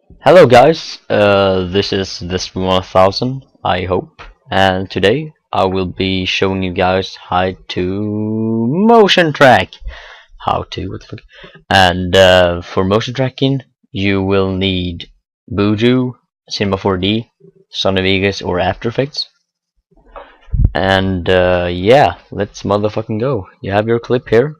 Hello guys, this is this 1000, I hope, and today I will be showing you guys how to motion track. How to, what the fuck? And for motion tracking, you will need Boujou, Cinema 4D, Sony Vegas, or After Effects. And yeah, let's motherfucking go. You have your clip here.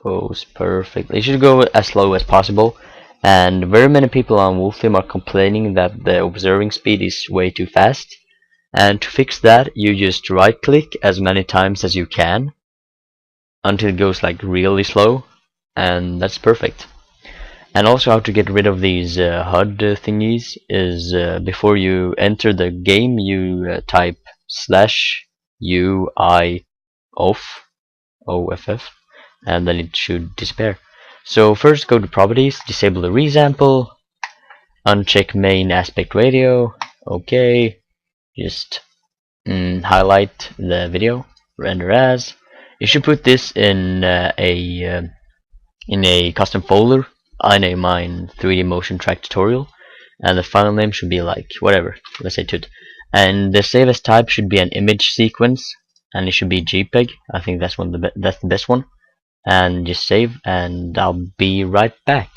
Goes perfectly. You should go as slow as possible. And very many people on Wolfteam are complaining that the observing speed is way too fast. And to fix that, you just right click as many times as you can until it goes like really slow, and that's perfect. And also how to get rid of these HUD thingies is before you enter the game you type /UI off, and then it should disappear. So first go to properties, disable the resample, uncheck main aspect ratio, okay, just highlight the video, render as. You should put this in a custom folder. I name mine 3D motion track tutorial, and the file name should be like whatever, let's say tut. And the save as type should be an image sequence, and it should be JPEG. I think that's that's the best one. And just save, and I'll be right back.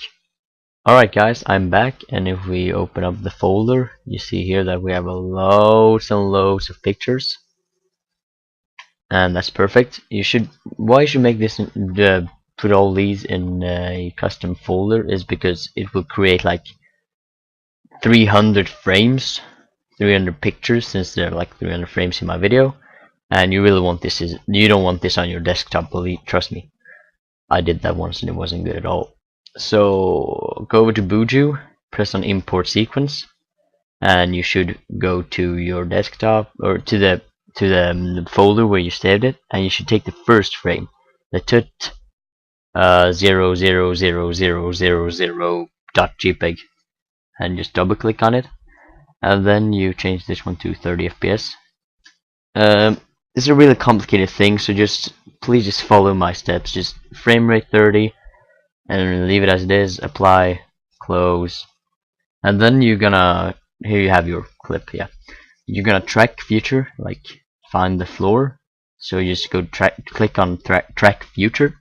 Alright guys, I'm back, and if we open up the folder, you see here that we have loads and loads of pictures, and that's perfect. Why you should make this put all these in a custom folder is because it will create like 300 frames, 300 pictures, since there are like 300 frames in my video, and you really want this you don't want this on your desktop, trust me. I did that once and it wasn't good at all. So go over to Boujou, press on import sequence, and you should go to your desktop or to the folder where you saved it, and you should take the first frame, the tut 00000.jpg, and just double click on it, and then you change this one to 30 FPS. It's a really complicated thing, so please just follow my steps. Just frame rate 30 and leave it as it is, apply, close, and then you're gonna, here you have your clip. Yeah, you're gonna track feature, like find the floor, so you just go click on track feature,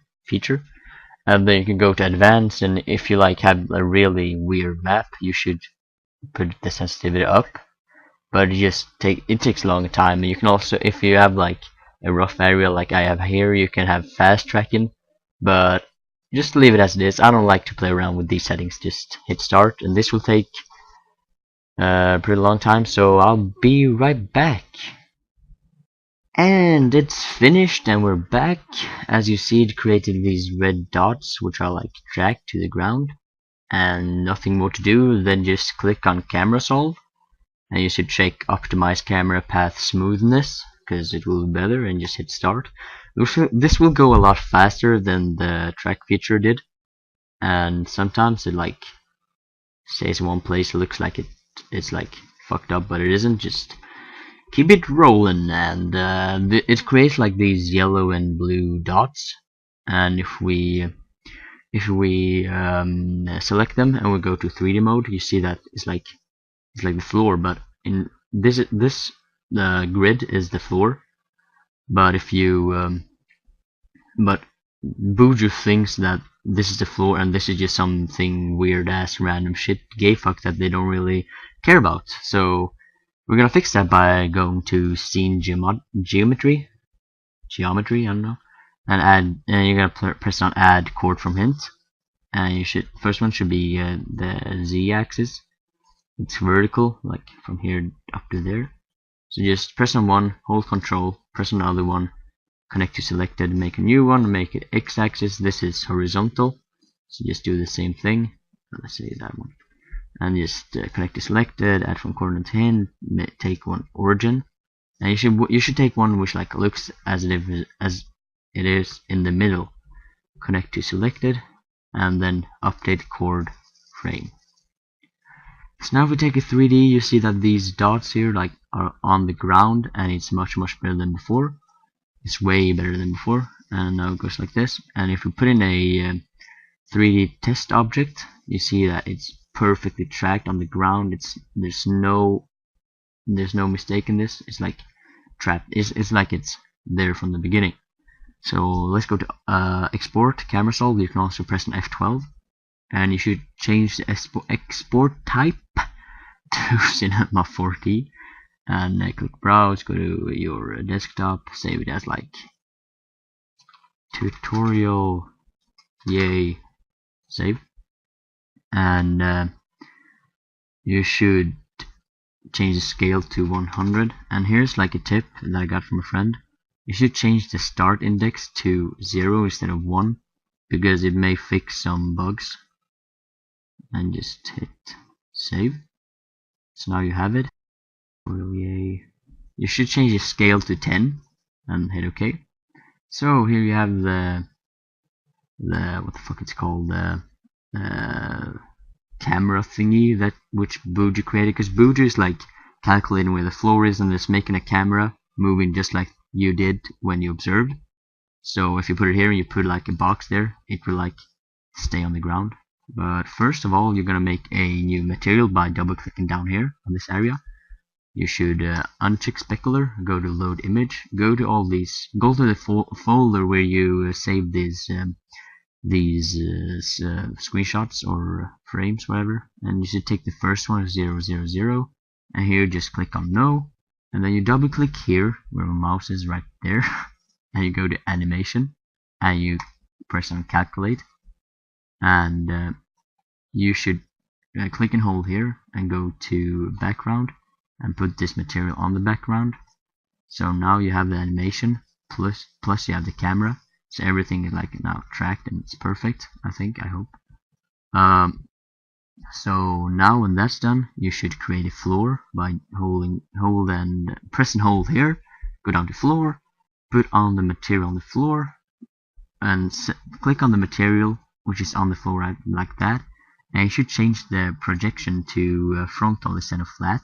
and then you can go to advanced, and if you like have a really weird map, you should put the sensitivity up, but it takes a long time. And you can also, if you have like a rough area like I have here, you can have fast tracking, but just leave it as it is. I don't like to play around with these settings. Just hit start, and this will take a pretty long time, so I'll be right back. And it's finished, and we're back. As you see, it created these red dots which are like dragged to the ground, and nothing more to do than just click on camera solve, and you should check optimize camera path smoothness, because it will be better, and just hit start. This will go a lot faster than the track feature did, and sometimes it like stays in one place. It looks like it's like fucked up, but it isn't. Just keep it rolling, and it creates like these yellow and blue dots, and if we select them and we go to 3D mode, you see that it's like the floor, but in this grid is the floor. But if you but Boujou thinks that this is the floor and this is just something weird ass random shit gay fuck that they don't really care about. So we're gonna fix that by going to scene geometry, I don't know, and you're gonna press on add chord from hint, and first one should be the z-axis. It's vertical, like from here up to there. So just press on one, hold control, press on the other one, connect to selected, make a new one, make it x-axis. This is horizontal, so just do the same thing. Let's say that one, and just connect to selected, add from coordinate hint, take one origin, and you should take one which like looks as it is in the middle. Connect to selected, and then update chord frame. So now if we take a 3D, you see that these dots here like are on the ground, and it's much better than before. It's way better than before, and now it goes like this. And if we put in a 3D test object, you see that it's perfectly tracked on the ground. There's no mistake in this. It's like trapped. It's like it's there from the beginning. So let's go to export camera solve. You can also press an F12, and you should change the export type to Cinema 4K, and click browse, go to your desktop, save it as like tutorial, yay, save, and you should change the scale to 100. And here's like a tip that I got from a friend. You should change the start index to 0 instead of 1, because it may fix some bugs. And just hit save. So now you have it. Yay. You should change the scale to 10 and hit OK. So here you have the what the fuck it's called, the camera thingy that which Boujou created, because Boujou is like calculating where the floor is and it's making a camera moving just like you did when you observed. So if you put it here and you put like a box there, it will like stay on the ground. But first of all, you're gonna make a new material by double clicking down here on this area. You should uncheck specular, go to load image, go to all these, go to the folder where you save these screenshots or frames, whatever, and you should take the first one, 000, and here just click on no, and then you double click here where my mouse is right there, and you go to animation, and you press on calculate, and you should click and hold here and go to background and put this material on the background. So now you have the animation plus you have the camera. So everything is like now tracked and it's perfect, I think, I hope. So now when that's done, you should create a floor by hold and press and hold here, go down to floor, put on the material on the floor, and click on the material which is on the floor right, like that, and you should change the projection to frontal instead of flat.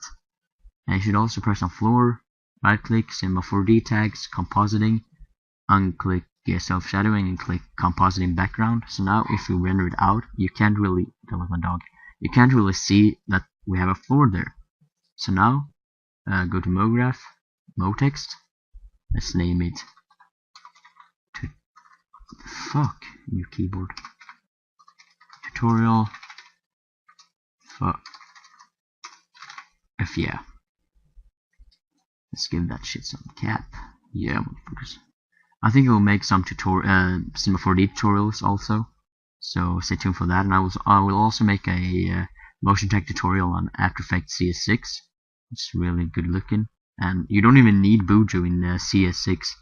And you should also press on floor, right click, Cinema 4D tags, compositing, unclick self-shadowing and click compositing background. So now if we render it out, you can't really, that was my dog, you can't really see that we have a floor there. So now go to MoGraph, MoText, let's name it fuck new keyboard tutorial FYEah. Let's give that shit some cap. Yeah, motherfuckers. I think we'll make some Cinema 4D tutorials also, so stay tuned for that. And I will also make a motion track tutorial on After Effects CS6. It's really good looking, and you don't even need Boujou in CS6.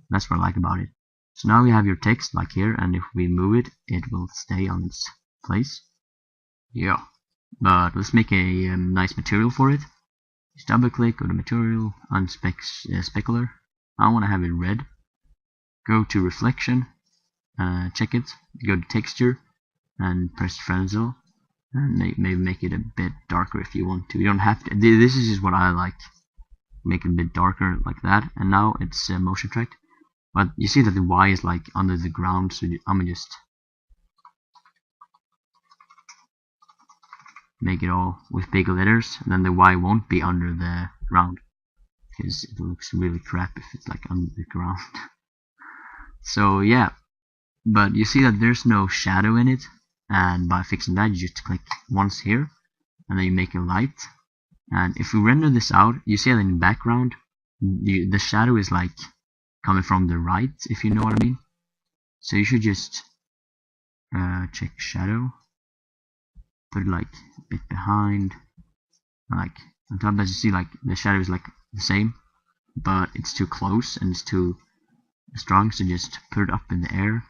That's what I like about it. So now we have your text like here, and if we move it, it will stay on its place. Yeah, but let's make a nice material for it. Just double click, go to material, specular. I want to have it red. Go to reflection, check it, go to texture, and press Fresnel, and maybe make it a bit darker if you want to. You don't have to. This is just what I like. Make it a bit darker like that, and now it's motion tracked. But you see that the Y is like under the ground, so I'm gonna just make it all with big letters, and then the Y won't be under the ground, because it looks really crap if it's like under the ground. So yeah, but you see that there's no shadow in it, and by fixing that, you just click once here, and then you make a light. And if we render this out, you see that in the background, the shadow is like coming from the right, if you know what I mean. So you should just check shadow, put it like a bit behind, like on top. As you see, like the shadow is like the same, but it's too close and it's too strong. So just put it up in the air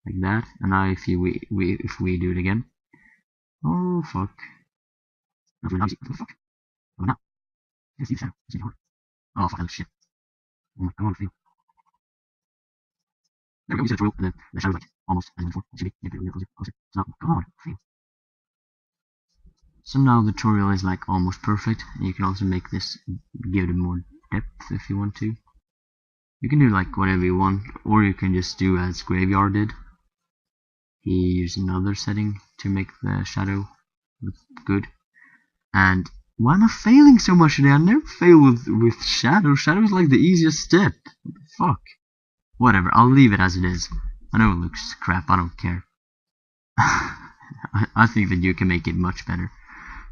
like that. And now if we do it again, oh fuck, what the fuck? Oh no, let's see the shadow. Let's see the horror. Oh fuck, that shit. Oh my god, there we go, we see the tutorial, and then the shadow's like almost as before. It should be maybe a little closer. So god, fail. So now the tutorial is like almost perfect. You can also make this, give it more depth if you want to. You can do like whatever you want, or you can just do as Graveyard did. He used another setting to make the shadow That's good. And why am I failing so much today? I never fail with shadow. Shadow is like the easiest step. What the fuck? Whatever, I'll leave it as it is. I know it looks crap, I don't care. I think that you can make it much better.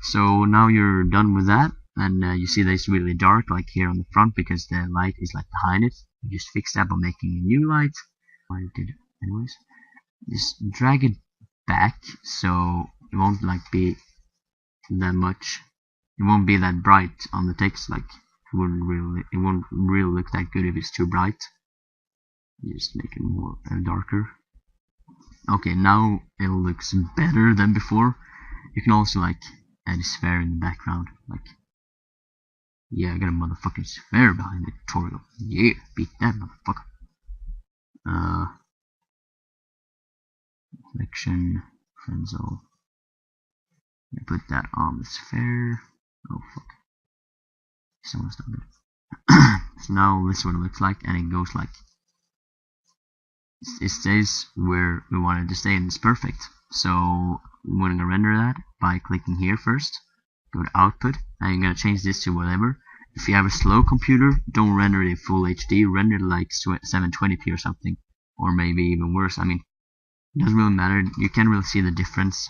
So now you're done with that, and you see that it's really dark, like here on the front, because the light is like behind it. You just fix that by making a new light. I did, anyways. Just drag it back so it won't like be that much. It won't be that bright on the text. Like it won't really look that good if it's too bright. Just make it more darker. Okay, now it looks better than before. You can also like add a sphere in the background. Like, yeah, I got a motherfucking sphere behind the tutorial. Yeah, beat that motherfucker. Selection, Frenzel. Put that on the sphere. Oh fuck. Someone's done it. So now this is what it looks like, and it goes like, it stays where we want it to stay, and it's perfect. So we're gonna render that by clicking here first. Go to output, and you're gonna change this to whatever. If you have a slow computer, don't render it in full HD. Render it like 720p or something, or maybe even worse. I mean, it doesn't really matter. You can't really see the difference,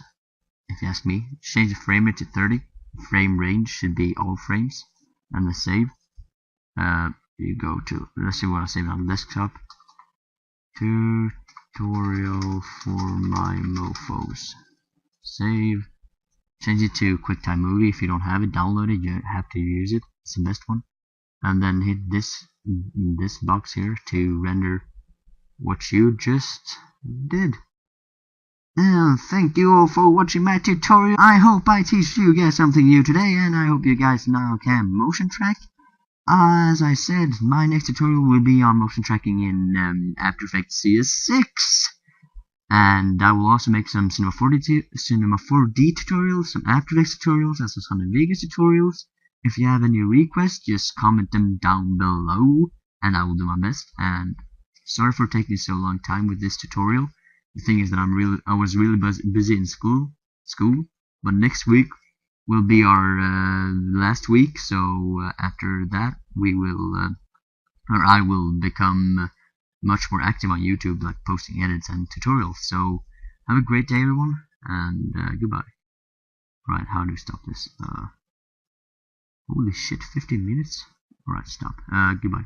if you ask me. Change the frame rate to 30. Frame range should be all frames, and the save. You go to, let's see what I save on the desktop. Tutorial for my mofos. Save. Change it to QuickTime Movie. If you don't have it, download it. You have to use it. It's the best one. And then hit this box here to render what you just did. And thank you all for watching my tutorial. I hope I teach you guys something new today, and I hope you guys now can motion track. As I said, my next tutorial will be on motion tracking in After Effects CS6. And I will also make some Cinema 4D tutorials, some After Effects tutorials, also some Vegas tutorials. If you have any requests, just comment them down below, and I will do my best. And sorry for taking so long time with this tutorial. The thing is that I was really busy in school, but next week will be our last week, so after that we will, or I will become much more active on YouTube, like posting edits and tutorials. So have a great day, everyone, and goodbye. Right, how do we stop this? Holy shit, 50 minutes? Alright, stop. Goodbye.